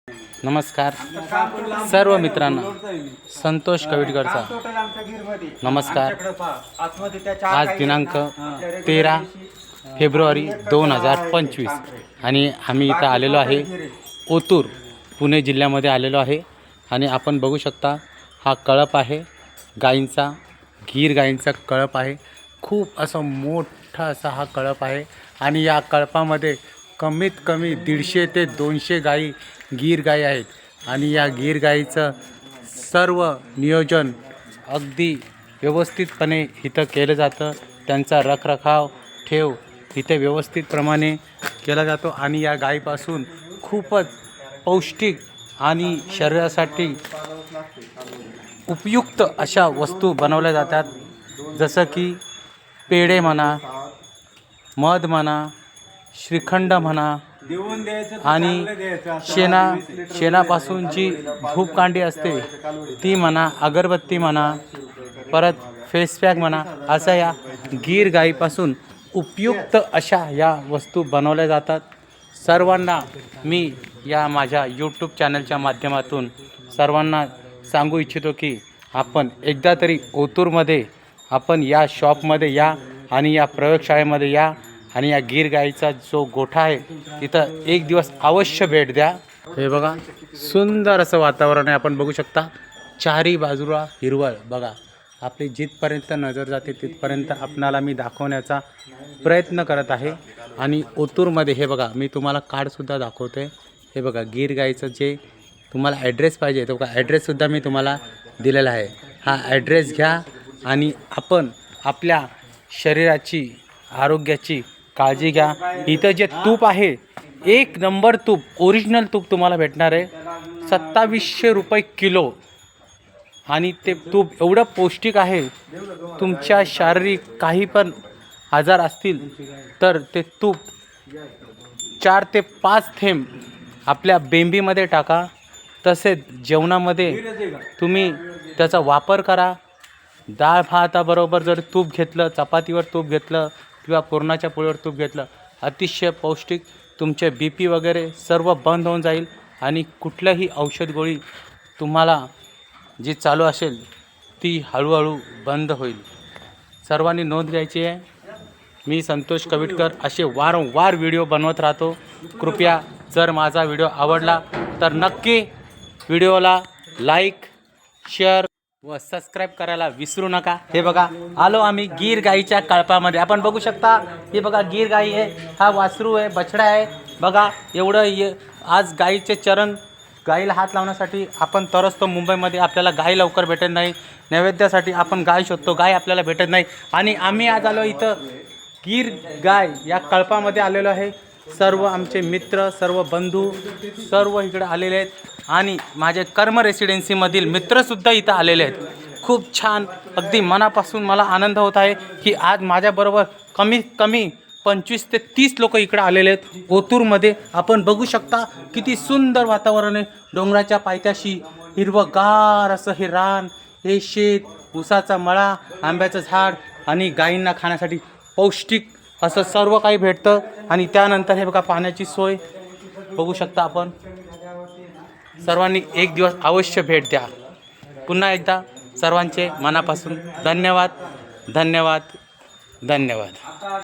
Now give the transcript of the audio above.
नमस्कार सर्व मित्रांना, संतोष कविटकरचा नमस्कार। आज दिनांक 13 फेब्रुवारी 2025 आणि आम्ही इथं आलेलो आहे ओतूर पुणे जिल्ह्यामध्ये आलेलो आहे। आणि आपण बघू शकता हा कळप आहे गायींचा, गीर गायींचा कळप आहे। खूप असा मोठा असा हा कळप आहे आणि या कळपामध्ये कमीत कमी 150 ते 200 गायी गीर गाई आहेत। आणि या गीर गाईचं सर्व नियोजन अगदी व्यवस्थितपणे इथं केलं जातं। त्यांचा रखरखाव ठेव इथे व्यवस्थितप्रमाणे केला जातो आणि या गायीपासून खूपच पौष्टिक आणि शरीरासाठी उपयुक्त अशा वस्तू बनवल्या जातात, जसं की पेढे म्हणा, मध म्हणा, श्रीखंड म्हणा आणि शेणापासून जी धूपकांडी असते ती म्हणा, अगरबत्ती म्हणा, परत फेसपॅक म्हणा, अशा या गीर गाईपासून उपयुक्त अशा या वस्तू बनवल्या जातात। सर्वांना मी या माझ्या यूट्यूब चॅनलच्या माध्यमातून सर्वांना सांगू इच्छितो की आपण एकदा तरी ओतूरमध्ये आपण या शॉपमध्ये या आणि या प्रयोगशाळेमध्ये या आणि या गीर गाईचा जो गोठा आहे तिथं एक दिवस अवश्य भेट द्या। हे बघा सुंदर असं वातावरण आहे, आपण बघू शकता चारी बाजूला हिरवळ बघा। आपली जिथपर्यंत नजर जाते तिथपर्यंत आपणाला मी दाखवण्याचा प्रयत्न करत आहे। आणि ओतूरमध्ये हे बघा मी तुम्हाला कार्डसुद्धा दाखवते। हे बघा गीर गाईचं जे तुम्हाला ॲड्रेस पाहिजे तो का ॲड्रेससुद्धा मी तुम्हाला दिलेला आहे। हा ॲड्रेस घ्या आणि आपण आपल्या शरीराची आरोग्याची काळजी घ्या। इथं जे तूप आहे 1 नंबर तूप, ओरिजिनल तूप तुम्हाला भेटणार आहे 2700 रुपये किलो। आणि ते तूप एवढं पौष्टिक आहे, तुमच्या शारीरिक काही पण आजार असतील तर ते तूप 4 ते 5 थेंब आपल्या बेंबीमध्ये टाका, तसेच जेवणामध्ये तुम्ही त्याचा वापर करा। डाळ भाताबरोबर जर तूप घेतलं, चपातीवर तूप घेतलं किंवा पुरणाच्या पोळीवर तूप घेतलं, अतिशय पौष्टिक, तुमचे BP वगैरे सर्व बंद होऊन जाईल आणि कुठल्याही औषध गोळी तुम्हाला जी चालू असेल ती हळूहळू बंद होईल। सर्वांनी नोंद घ्यायची आहे। मी संतोष कविटकर असे वारंवार व्हिडिओ बनवत राहतो। कृपया जर माझा व्हिडिओ आवडला तर नक्की व्हिडिओला लाईक, शेअर व सबस्क्राईब करायला विसरू नका। हे बघा आलो आम्ही गीर गाईच्या कळपामध्ये, आपण बघू शकता। हे बघा गीर गाई आहे, हा वासरू आहे, बछडा आहे बघा। एवढं आज गाईचे चरण गाईला हात लावण्यासाठी आपण तरसतो मुंबईमध्ये, आपल्याला गाय लवकर भेटत नाही। नैवेद्यासाठी आपण गाय शोधतो, गाय आपल्याला भेटत नाही। आणि आम्ही आज आलो इथं गीर गाय या कळपामध्ये आलेलो आहे। सर्व आमचे मित्र, सर्व बंधू सर्व इकडे आलेले आहेत आणि माझे कर्म रेसिडेन्सीमधील मित्रसुद्धा इथं आलेले आहेत। खूप छान, अगदी मनापासून मला आनंद होत आहे की आज माझ्याबरोबर कमीत कमी 25 ते 30 लोक इकडे आलेले आहेत ओतूरमध्ये। आपण बघू शकता किती सुंदर वातावरण आहे, डोंगराच्या पायथ्याशी हिरवंगार असं हे रान, हे शेत, ऊसाचा मळा, आंब्याचं झाड आणि गायींना खाण्यासाठी पौष्टिक असं सर्व काही भेटतं। आणि त्यानंतर हे बघा पाण्याची सोय बघू शकता आपण। सर्वांनी एक दिवस अवश्य भेट द्या। पुन्हा एकदा सर्वांचे मनापासून धन्यवाद, धन्यवाद, धन्यवाद।